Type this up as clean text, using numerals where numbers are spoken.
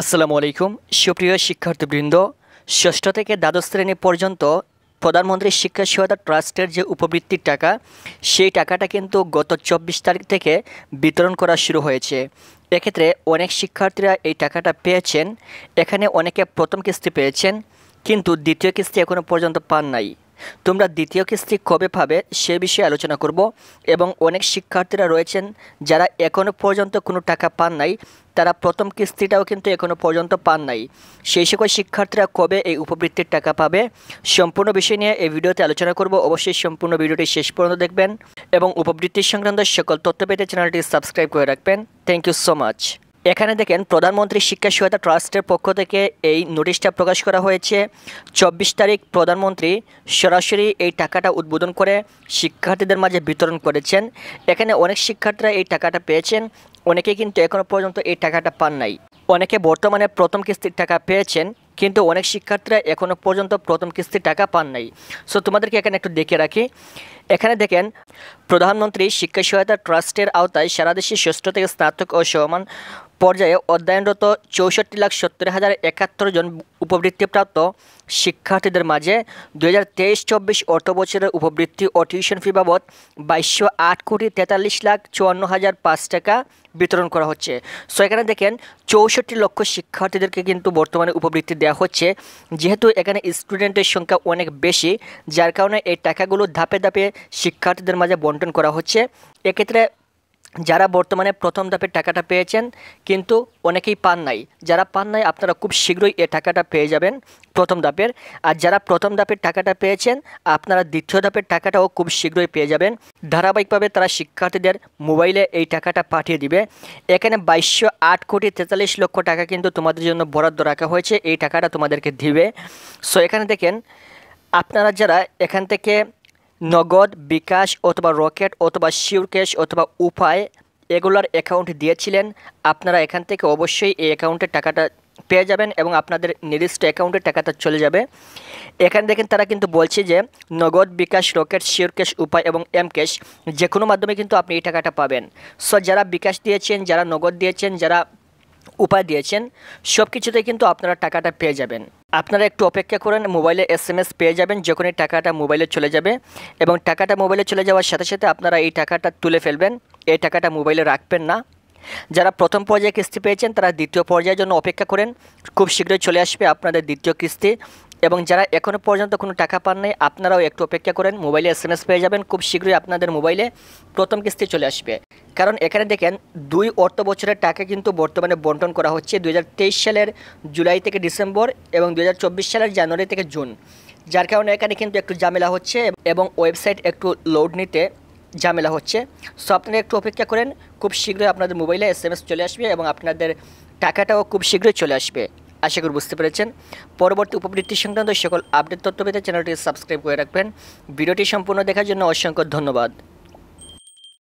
আসসালামু আলাইকুম সুপ্রিয় শিক্ষার্থীবৃন্দ, ষষ্ঠ থেকে দ্বাদশ শ্রেণী পর্যন্ত প্রধানমন্ত্রী শিক্ষা সহায়তা ট্রাস্টের যে উপবৃত্তির টাকা, সেই টাকাটা কিন্তু গত 24 তারিখ থেকে বিতরণ করা শুরু হয়েছে। এক্ষেত্রে অনেক শিক্ষার্থীরা এই টাকাটা পেয়েছেন। এখানে অনেকে প্রথম কিস্তি পেয়েছেন, কিন্তু দ্বিতীয় কিস্তি এখনও পর্যন্ত পান নাই। তোমরা দ্বিতীয় কিস্তি কবে পাবে সে বিষয়ে আলোচনা করব। এবং অনেক শিক্ষার্থীরা রয়েছেন যারা এখনও পর্যন্ত কোনো টাকা পান নাই, তারা প্রথম কিস্তিটাও কিন্তু এখনও পর্যন্ত পান নাই। সেই সকল শিক্ষার্থীরা কবে এই উপবৃত্তির টাকা পাবে সম্পূর্ণ বিষয় নিয়ে এই ভিডিওতে আলোচনা করব। অবশ্যই সম্পূর্ণ ভিডিওটি শেষ পর্যন্ত দেখবেন এবং উপবৃত্তি সংক্রান্ত সকল তথ্য পেতে চ্যানেলটি সাবস্ক্রাইব করে রাখবেন। Thank you so much. এখানে দেখেন, প্রধানমন্ত্রী শিক্ষা সহায়তা ট্রাস্টের পক্ষ থেকে এই নোটিশটা প্রকাশ করা হয়েছে। 24 তারিখ প্রধানমন্ত্রী সরাসরি এই টাকাটা উদ্বোধন করে শিক্ষার্থীদের মাঝে বিতরণ করেছেন। এখানে অনেক শিক্ষার্থীরা এই টাকাটা পেয়েছেন, অনেকে কিন্তু এখনও পর্যন্ত এই টাকাটা পান নাই। অনেকে বর্তমানে প্রথম কিস্তির টাকা পেয়েছেন, কিন্তু অনেক শিক্ষার্থীরা এখনও পর্যন্ত প্রথম কিস্তির টাকা পান নাই। সো তোমাদেরকে এখানে একটু দেখে রাখি। এখানে দেখেন, প্রধানমন্ত্রী শিক্ষা সহায়তা ট্রাস্টের আওতায় সারা দেশে ষষ্ঠ থেকে স্নাতক ও সমান পর্যায়ে অধ্যয়নরত 64,70,071 জন উপবৃত্তিপ্রাপ্ত শিক্ষার্থীদের মাঝে 2023-24 অর্থ বছরের উপবৃত্তি ও টিউশন ফি বাবদ 22,43,54,005 টাকা বিতরণ করা হচ্ছে। সো এখানে দেখেন 64 লক্ষ শিক্ষার্থীদেরকে কিন্তু বর্তমানে উপবৃত্তি দেওয়া হচ্ছে। যেহেতু এখানে স্টুডেন্টের সংখ্যা অনেক বেশি, যার কারণে এই টাকাগুলো ধাপে ধাপে শিক্ষার্থীদের মাঝে বন্টন করা হচ্ছে। এক্ষেত্রে যারা বর্তমানে প্রথম ধাপের টাকাটা পেয়েছেন, কিন্তু অনেকেই পান নাই, যারা পান নাই আপনারা খুব শীঘ্রই এই টাকাটা পেয়ে যাবেন প্রথম ধাপের। আর যারা প্রথম ধাপের টাকাটা পেয়েছেন, আপনারা দ্বিতীয় ধাপের টাকাটাও খুব শীঘ্রই পেয়ে যাবেন। ধারাবাহিকভাবে তারা শিক্ষার্থীদের মোবাইলে এই টাকাটা পাঠিয়ে দিবে। এখানে 22,08,43,00,000 টাকা কিন্তু তোমাদের জন্য বরাদ্দ রাখা হয়েছে, এই টাকাটা তোমাদেরকে দিবে। সো এখানে দেখেন, আপনারা যারা এখান থেকে নগদ, বিকাশ অথবা রকেট অথবা শিওর ক্যাশ অথবা উপায় এগুলার অ্যাকাউন্ট দিয়েছিলেন, আপনারা এখান থেকে অবশ্যই এই অ্যাকাউন্টের টাকাটা পেয়ে যাবেন এবং আপনাদের নির্দিষ্ট অ্যাকাউন্টের টাকাটা চলে যাবে। এখানে দেখেন, তারা কিন্তু বলছে যে নগদ, বিকাশ, রকেট, শিওর ক্যাশ, উপায় এবং এম ক্যাশ যে কোনো মাধ্যমে কিন্তু আপনি এই টাকাটা পাবেন। সো যারা বিকাশ দিয়েছেন, যারা নগদ দিয়েছেন, যারা উপায় দিয়েছেন, সব কিছুতেই কিন্তু আপনারা টাকাটা পেয়ে যাবেন। আপনারা একটু অপেক্ষা করেন, মোবাইলে SMS পেয়ে যাবেন যখনই টাকাটা মোবাইলে চলে যাবে। এবং টাকাটা মোবাইলে চলে যাওয়ার সাথে সাথে আপনারা এই টাকাটা তুলে ফেলবেন, এই টাকাটা মোবাইলে রাখবেন না। যারা প্রথম পর্যায়ে কিস্তি পেয়েছেন তারা দ্বিতীয় পর্যায়ের জন্য অপেক্ষা করেন, খুব শীঘ্রই চলে আসবে আপনাদের দ্বিতীয় কিস্তি। এবং যারা এখনও পর্যন্ত কোনো টাকা পান নাই, আপনারাও একটু অপেক্ষা করেন, মোবাইলে SMS পেয়ে যাবেন, খুব শীঘ্রই আপনাদের মোবাইলে প্রথম কিস্তি চলে আসবে। কারণ এখানে দেখেন, 2 অর্থ বছরের টাকা কিন্তু বর্তমানে বন্টন করা হচ্ছে 2023 সালের জুলাই থেকে ডিসেম্বর এবং 2024 সালের জানুয়ারি থেকে জুন। যার কারণে এখানে কিন্তু একটু ঝামেলা হচ্ছে এবং ওয়েবসাইট একটু লোড নিতে ঝামেলা হচ্ছে। সো আপনারা একটু অপেক্ষা করেন, খুব শীঘ্রই আপনাদের মোবাইলে SMS চলে আসবে এবং আপনাদের টাকাটাও খুব শীঘ্রই চলে আসবে। আশা করি বুঝতে পেরেছেন। পরবর্তী উপবৃত্তি সংক্রান্ত সকল আপডেট তথ্য পেতে চ্যানেলটি সাবস্ক্রাইব করে রাখবেন। ভিডিওটি সম্পূর্ণ দেখার জন্য অসংখ্য ধন্যবাদ।